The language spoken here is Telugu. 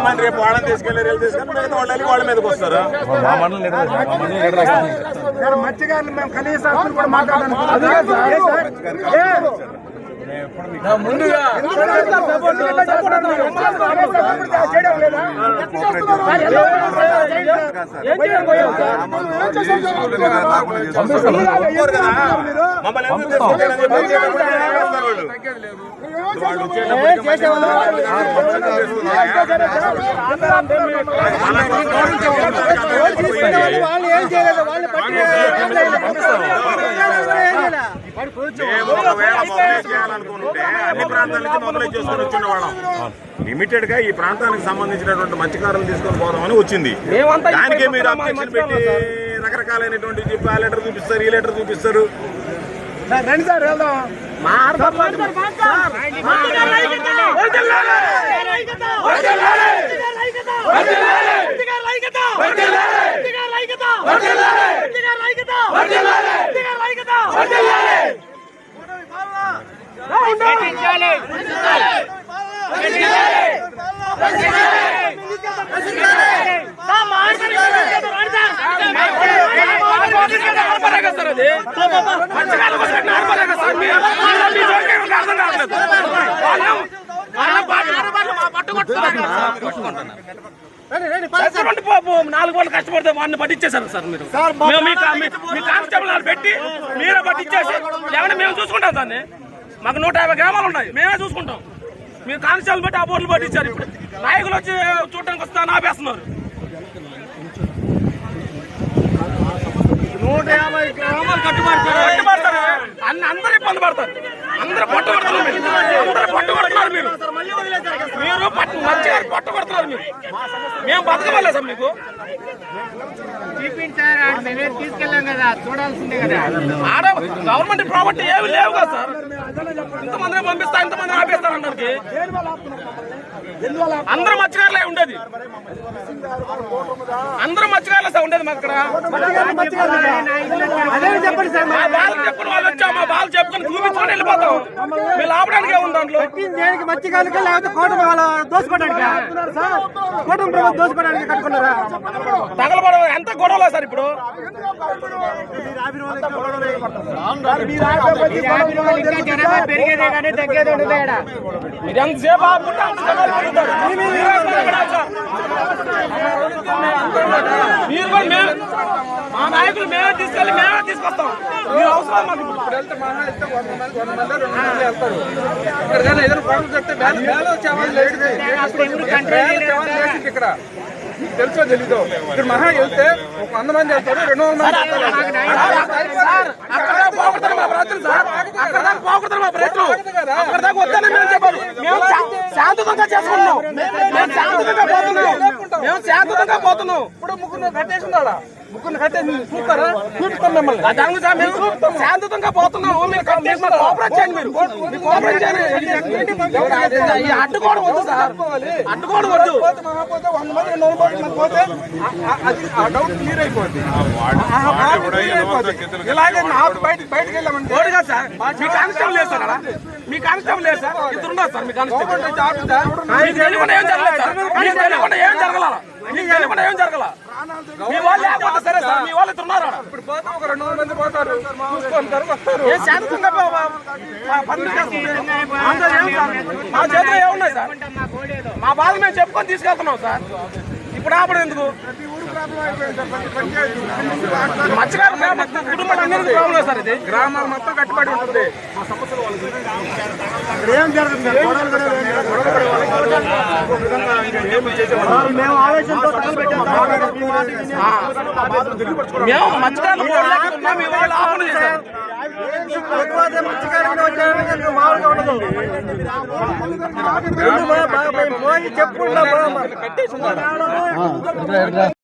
మంత్రి వాళ్ళని తీసుకెళ్ళి మిగతా వాళ్ళు వాళ్ళ మీదకి వస్తారు. మత్స్యకారులు మేము కనీసం కూడా మాట్లాడాలి. ముందుగా అన్ని ప్రాంతాల నుంచి మొదలై చేసుకుని వచ్చిన వాళ్ళం లిమిటెడ్ గా ఈ ప్రాంతానికి సంబంధించినటువంటి మత్స్యకారులు తీసుకొని పోదామని వచ్చింది. దానికే మీరు అబ్జెక్షన్ పెట్టి రకరకాలైనటువంటి ఆ లెటర్ చూపిస్తారు, ఈ లెటర్ చూపిస్తారు. రండి సార్ వెళ్దాం. నాలుగు వాళ్ళు కష్టపడితే వాడిని పట్టించేశారు సార్ మీరు. మీ కానిస్టేబుల్ పెట్టి మీరే పట్టించేసి ఏమైనా మేము చూసుకుంటాం దాన్ని. మాకు 150 గ్రామాలు ఉన్నాయి, మేమే చూసుకుంటాం. మీరు కానిస్టేబుల్ పెట్టి ఆ బోర్డులు పట్టించారు. ఇప్పుడు నాయకులు వచ్చి చూడటానికి వస్తా ఆపేస్తున్నారు. 150 గ్రామాలు కట్టుబడతారు. అందరూ ఇబ్బంది పడతారు. అందరూ పట్టుబడుతున్నారు. మీరు పట్టుబడుతున్నారు. మీరు మేము బతకమలే సార్. మీకు తీసుకెళ్ళాం కదా, చూడాల్సిందే కదా. ఆడ గవర్నమెంట్ ప్రాపర్టీ ఏమి లేవు కదా సార్. ఇంతమంది పంపిస్తా, ఇంతమంది ఆపేస్తారు అందరికి. అందరూ మత్స్యకారులే ఉండేది. అందరూ మత్స్యకారులే సార్ ఉండేది. మాకు ఇక్కడ చెప్పిన వాళ్ళు వచ్చా మా బాధలు చెప్పుకొని చూపించుకొని వెళ్ళిపోతాం. మీరు ఆపడానికి ఏముంది దాంట్లో? దేనికి మత్స్యకారులకి లేకపోతే కూటమి దోసుకోవడానికి దోసుకోవడానికి కట్టుకున్నారా? తగలబడ ఎంత గొడవలే సార్ ఇప్పుడు. పెరిగేదే కానీ తగ్గేది ఉండదు. మీరు ఎంతసేపు ఆపుకుంటే అంతసేపు పెరుగుతారు. మీరు కూడా మేము మా నాయకులు మేమే తీసుకెళ్ళి మేమే తీసుకొస్తాం. మీరు అవసరం మాకు. ఇప్పుడు వెళ్తే మహా ఇస్తే 100 మంది 200 వెళ్తారు. ఇక్కడ ఏదైనా పనులు చెప్తే ఇక్కడ తెలుసో తెలీదు. ఇక్కడ మహా వెళ్తే 100 మంది వెళ్తారు, 200 మంది శాంతంగా చేసుకుంటున్నాం. మేము శాంతంగా పోతున్నాం. ఇప్పుడు ముగ్గురు కట్టేసిందా? ముగ్గురు కట్టేసి చూస్తారా? చూపిస్తాం మిమ్మల్ని. శాంతంగా పోతున్నాము. మీరు కోఆపరేట్ చేయండి. మీరు కోఆపరేట్ చేయండి. అడ్డుకోవడం వద్దు సార్, అడ్డుకోవడం వద్దు. 100 మంది 200 మంది పోతే ఆ డౌట్ క్లియర్ అయిపోద్ది. ఇలాగే బయటకు వెళ్ళామంటే సార్. మీ కానిస్టేబుల్ లేదు సార్. మీ కానిస్టేబుల్ లేదు సార్. ఇద్దరు ఉన్నారు సార్. మీ కానిస్టేబుల్ మీకు తెలియకుండా ఏం జరగలేదు సార్. మీకు తెలియకుండా ఏం జరగల. మీకు తెలియకుండా ఏం జరగల. మీ వాళ్ళు లేకపోతే సరే సార్. మీ వాళ్ళు ఉన్నారు. ఇప్పుడు పోతే ఒక 200 మంది పోతారు, చూసుకుంటారు, వస్తారు. మా చేతిలో ఏమున్నాయి సార్? మా బాధ మేము చెప్పుకొని తీసుకెళ్తున్నాం సార్. ఇప్పుడు ఆపడం ఎందుకు? మత్స్యకారు కుటుంబాలు అందరికీ ప్రాబ్లం సార్. ఇది గ్రామాలు మొత్తం కట్టుబడి ఉంటుంది. మేము మత్స్యకారులు మీ వాళ్ళు ఆపడం చేశారు. చెప్పుకుంటా